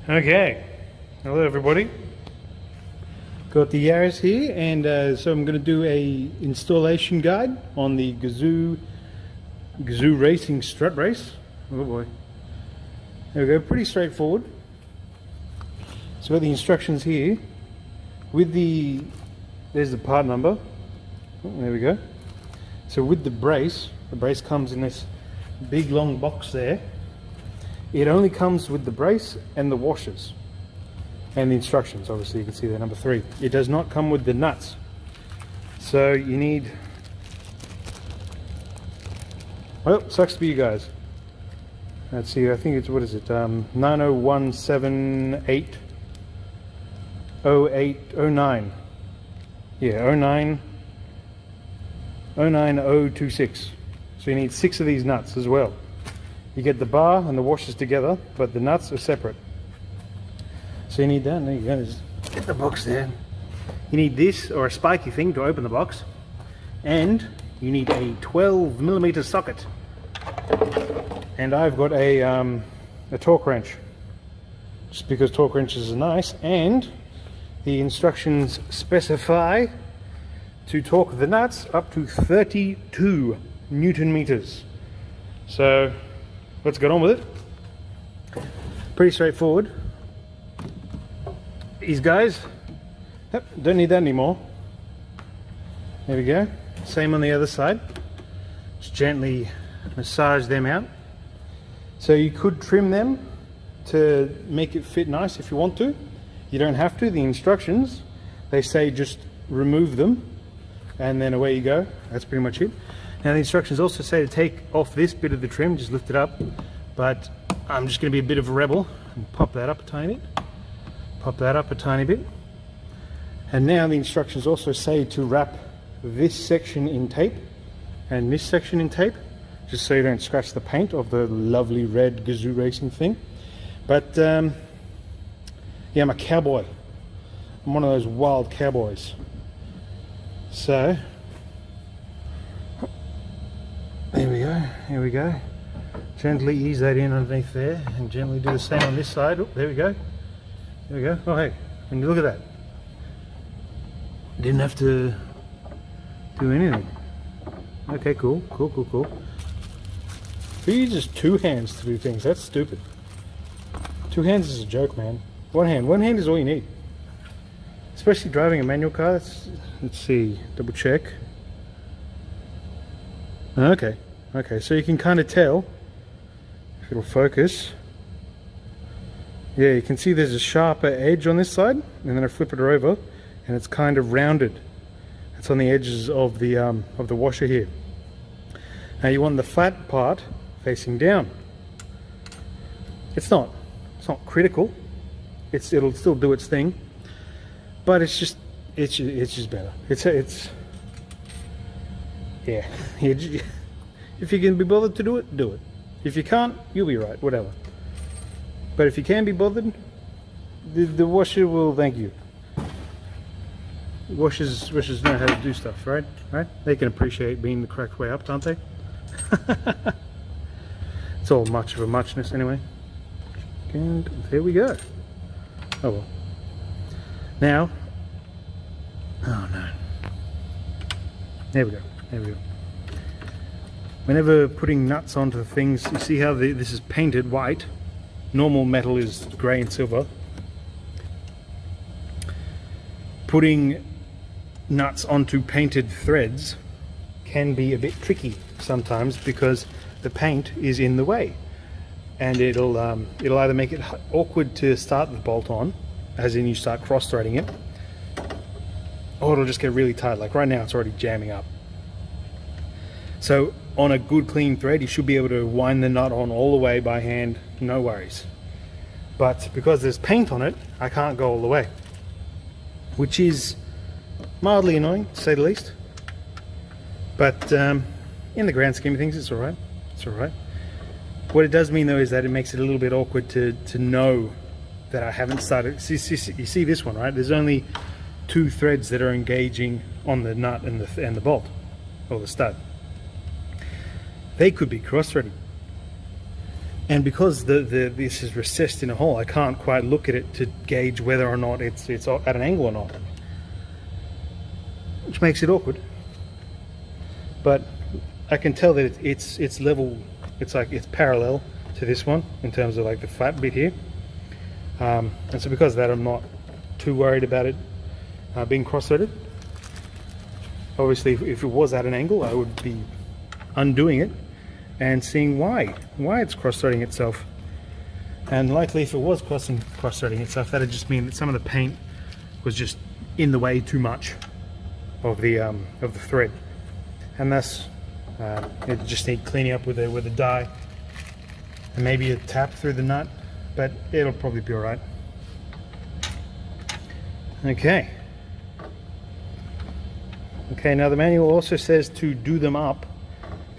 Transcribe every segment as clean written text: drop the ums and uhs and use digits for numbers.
Okay, hello everybody. Got the Yaris here, and so I'm going to do a installation guide on the Gazoo Racing Strut Brace. Oh boy, there we go. Pretty straightforward. So got the instructions here with there's the part number. Oh, there we go. So with the brace comes in this big long box there. It only comes with the brace and the washers and the instructions. Obviously you can see there, number 3. It does not come with the nuts. So you need, well, sucks to be you guys. Let's see, I think it's, what is it, 901780809. Yeah, 09026. So you need 6 of these nuts as well. You get the bar and the washers together, but the nuts are separate. So you need that. There you go. Just get the box there. You need this or a spiky thing to open the box, and you need a 12mm socket. And I've got a torque wrench, just because torque wrenches are nice, and the instructions specify to torque the nuts up to 32 Newton meters. So let's get on with it. Pretty straightforward. These guys, yep, don't need that anymore. There we go. Same on the other side. Just gently massage them out. So you could trim them to make it fit nice if you want to. You don't have to. The instructions, they say just remove them and then away you go. That's pretty much it. Now the instructions also say to take off this bit of the trim, just lift it up, but I'm just going to be a bit of a rebel and pop that up a tiny bit, pop that up a tiny bit. And now the instructions also say to wrap this section in tape and this section in tape, just so you don't scratch the paint of the lovely red Gazoo Racing thing. But yeah, I'm a cowboy. I'm one of those wild cowboys. So there we go, here we go. Gently ease that in underneath there and gently do the same on this side. Oh, there we go. There we go. Oh hey, and look at that. Didn't have to do anything. Okay, cool. We use just 2 hands to do things. That's stupid. 2 hands is a joke, man. One hand is all you need. Especially driving a manual car. Let's see, double check. Okay, so you can kind of tell, if it'll focus, yeah, you can see there's a sharper edge on this side, and then I flip it over, and it's kind of rounded. It's on the edges of the washer here. Now you want the flat part facing down. It's not critical. It'll still do its thing, but it's just better. Yeah. If you can be bothered to do it, do it. If you can't, you'll be right, whatever. But if you can be bothered, the washer will thank you. Washers know how to do stuff, right? They can appreciate being the correct way up, don't they? It's all much of a muchness anyway. And there we go. Oh well. Now, oh no. There we go. Whenever putting nuts onto things, you see how this is painted white. Normal metal is grey and silver. Putting nuts onto painted threads can be a bit tricky sometimes because the paint is in the way, and it'll either make it awkward to start the bolt on, as in you start cross-threading it, or it'll just get really tight. Like right now it's already jamming up. So on a good clean thread you should be able to wind the nut on all the way by hand, no worries. But because there's paint on it, I can't go all the way, which is mildly annoying to say the least. But in the grand scheme of things, it's alright. What it does mean though is that it makes it a little bit awkward to know that I haven't started. You see this one, right? There's only 2 threads that are engaging on the nut and the bolt, or the stud. They could be cross-threading. And because this is recessed in a hole, I can't quite look at it to gauge whether or not it's at an angle or not, which makes it awkward. But I can tell that it's level. It's parallel to this one in terms of like the flat bit here, and so because of that, I'm not too worried about it being cross-threaded. Obviously, if it was at an angle, I would be undoing it and seeing why it's cross-threading itself. And likely, if it was cross-threading itself, that'd just mean that some of the paint was just in the way too much of the thread, and thus it just need cleaning up with a dye and maybe a tap through the nut, but it'll probably be all right. Okay. Now the manual also says to do them up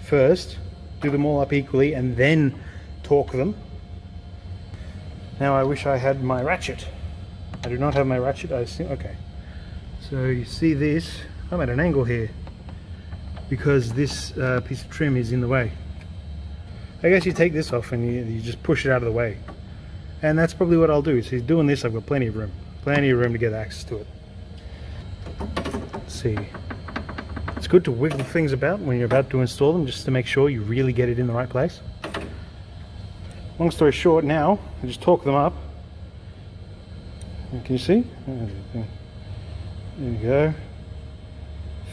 first, do them all up equally, and then torque them. Now I wish I had my ratchet. I do not have my ratchet. I see. Okay, so you see this. I'm at an angle here because this piece of trim is in the way. I guess you take this off and you just push it out of the way, and that's probably what I'll do. So doing this, I've got plenty of room to get access to it. Let's see. It's good to wiggle things about when you're about to install them, just to make sure you really get it in the right place. Long story short, now I just torque them up. Can you see? There you go.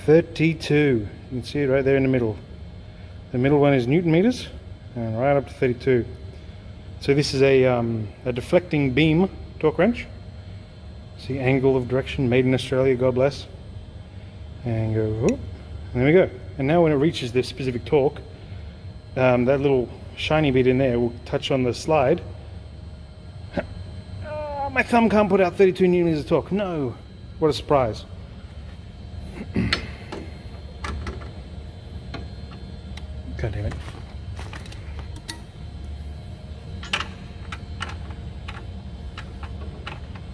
32. You can see it right there in the middle. The middle one is Newton meters, and right up to 32. So this is a deflecting beam torque wrench. See, angle of direction, made in Australia, God bless. And go, whoop, and there we go. And now when it reaches this specific torque, that little shiny bit in there will touch on the slide. Oh, my thumb can't put out 32 newtons of torque. No, what a surprise. God damn it.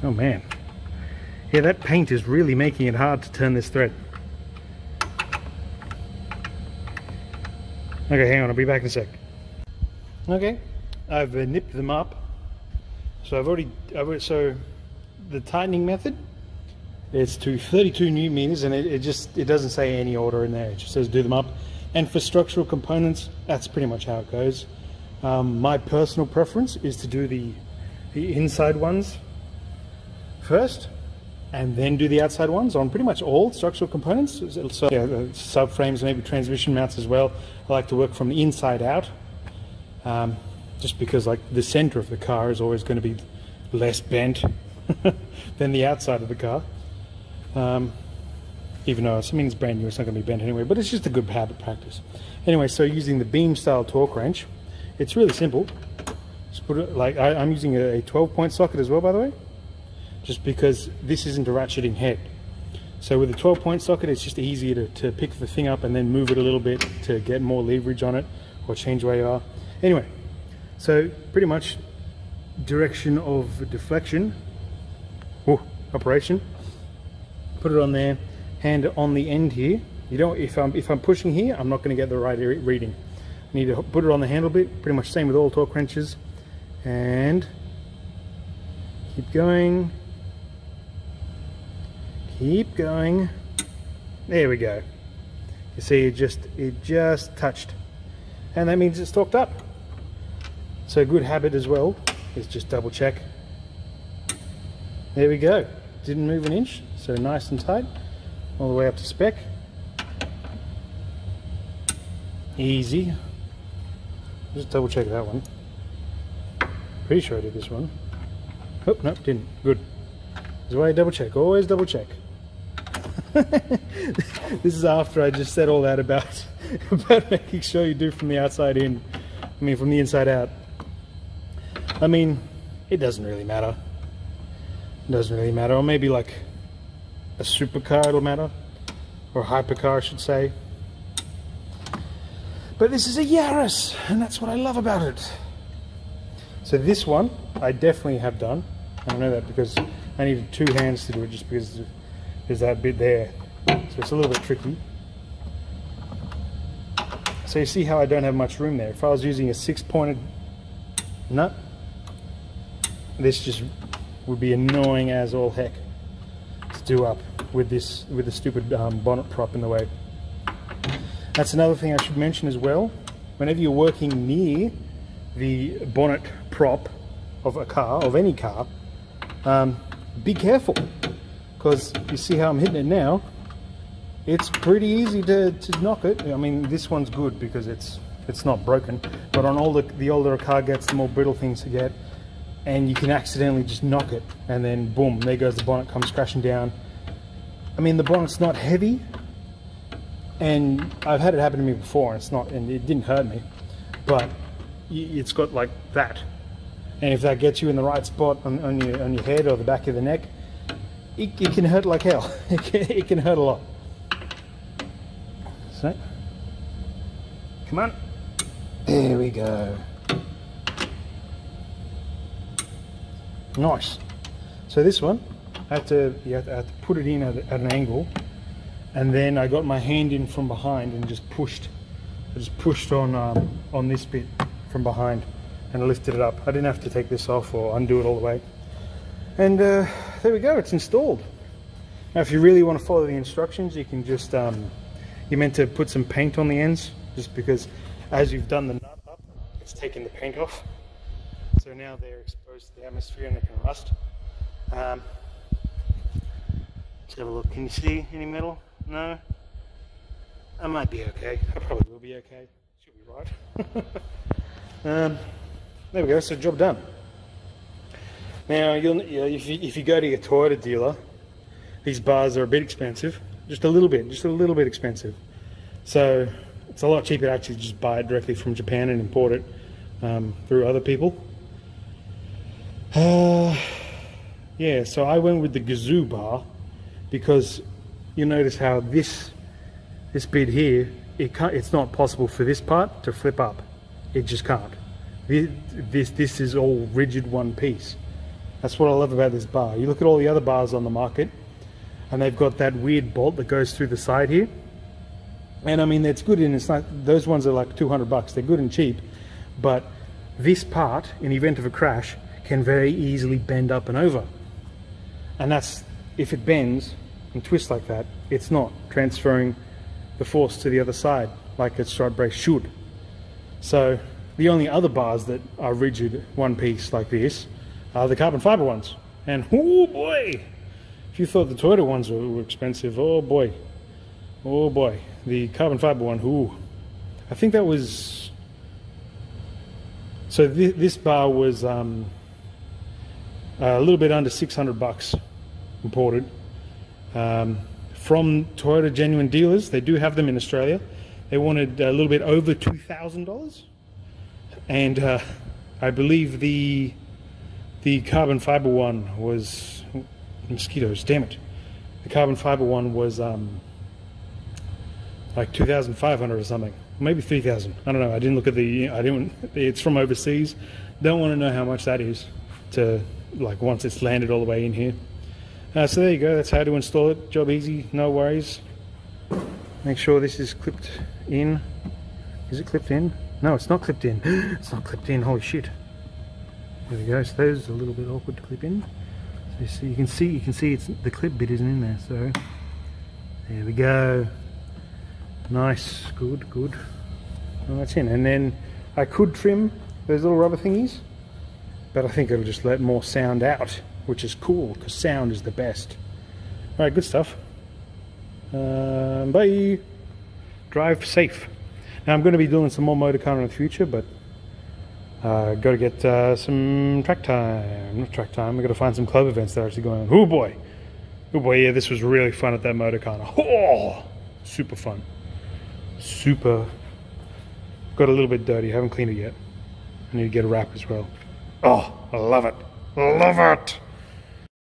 Oh man. Yeah, that paint is really making it hard to turn this thread. Okay, hang on, I'll be back in a sec. Okay, I've nipped them up. So so the tightening method is to 32 newton meters, and it doesn't say any order in there. It just says do them up. And for structural components, that's pretty much how it goes. My personal preference is to do the inside ones first, and then do the outside ones on pretty much all structural components. So yeah, subframes, maybe transmission mounts as well. I like to work from the inside out, just because like the center of the car is always going to be less bent than the outside of the car. Even though it's brand new, it's not going to be bent anyway, but it's just a good habit practice. Anyway, so using the beam style torque wrench, it's really simple. Just put it like I'm using a 12-point socket as well, by the way, just because this isn't a ratcheting head. So with a 12-point socket, it's just easier to pick the thing up and then move it a little bit to get more leverage on it, or change where you are. Anyway, so pretty much direction of deflection, operation. Put it on there, hand on the end here. You don't. If I'm pushing here, I'm not going to get the right reading. I need to put it on the handle bit. Pretty much same with all torque wrenches, and keep going. Keep going. There we go. You see, it just touched, and that means it's torqued up. So a good habit as well is just double check. There we go. Didn't move an inch, so nice and tight, all the way up to spec. Easy. Just double check that one. Pretty sure I did this one. Oh, no, didn't. Good. This is why I double check. Always double check. This is after I just said all that about making sure you do from the outside in. I mean, from the inside out. I mean, it doesn't really matter. It doesn't really matter. Or maybe like a supercar it'll matter. Or a hypercar, I should say. But this is a Yaris, and that's what I love about it. So this one, I definitely have done. I know that because I needed 2 hands to do it, just because there's that bit there. So it's a little bit tricky. So you see how I don't have much room there. If I was using a 6-pointed No, this just would be annoying as all heck to do up with this, with the stupid bonnet prop in the way. That's another thing I should mention as well. Whenever you're working near the bonnet prop of a car, of any car, be careful, because you see how I'm hitting it now. It's pretty easy to knock it. I mean, this one's good because it's not broken, but on all the older a car gets, the more brittle things get, and you can accidentally just knock it, and then boom, there goes the bonnet, comes crashing down. I mean, the bonnet's not heavy, and I've had it happen to me before, and it didn't hurt me, but it's got like that, and if that gets you in the right spot on your head or the back of the neck, it can hurt like hell. It can hurt a lot. So, come on, there we go. Nice. So this one, I had to put it in at an angle, and then I got my hand in from behind and just pushed. I just pushed on this bit from behind and lifted it up. I didn't have to take this off or undo it all the way. And there we go, it's installed. Now if you really want to follow the instructions, you can just, you're meant to put some paint on the ends, just because as you've done the nut up, it's taken the paint off. So now they're exposed to the atmosphere and they can rust. Let's have a look. Can you see any metal? No? I might be okay. I probably will be okay. Should be right. There we go, so job done. Now, if you go to your Toyota dealer, these bars are a bit expensive. Just a little bit expensive. So it's a lot cheaper to actually just buy it directly from Japan and import it through other people. Yeah, so I went with the Gazoo bar because you notice how this bit here, it's not possible for this part to flip up. It just can't. This is all rigid one piece. That's what I love about this bar. You look at all the other bars on the market, and they've got that weird bolt that goes through the side here. And I mean, it's good, and it's not, those ones are like 200 bucks. They're good and cheap, but this part, in the event of a crash, can very easily bend up and over. And that's, if it bends and twists like that, it's not transferring the force to the other side like a strut brace should. So the only other bars that are rigid one piece like this are the carbon fiber ones. And oh boy, if you thought the Toyota ones were expensive, oh boy, the carbon fiber one, ooh, I think that was, so this bar was a little bit under 600 bucks imported from Toyota genuine dealers. They do have them in Australia. They wanted a little bit over $2,000, and I believe the carbon fiber one was, mosquitoes, damn it, the carbon fiber one was like 2,500 or something, maybe 3,000. I don't know. I didn't look at it's from overseas. Don't want to know how much that is to, like, once it's landed all the way in here. So there you go. That's how to install it. Job easy, no worries. Make sure this is clipped in. Is it clipped in? No, it's not clipped in. It's not clipped in. Holy shit. There we go. So those are a little bit awkward to clip in. So you can see it's the clip bit isn't in there. So there we go. Nice, good. Well, that's in. And then I could trim those little rubber thingies, but I think it'll just let more sound out, which is cool because sound is the best. All right, good stuff. Bye. Drive safe. Now I'm going to be doing some more motorcar in the future, but got to get some track time. Not track time. We've got to find some club events that are actually going on. Oh boy, yeah, this was really fun at that motorcar. Oh, super fun. Super. Got a little bit dirty. I haven't cleaned it yet. I need to get a wrap as well. Oh, I love it. Love it.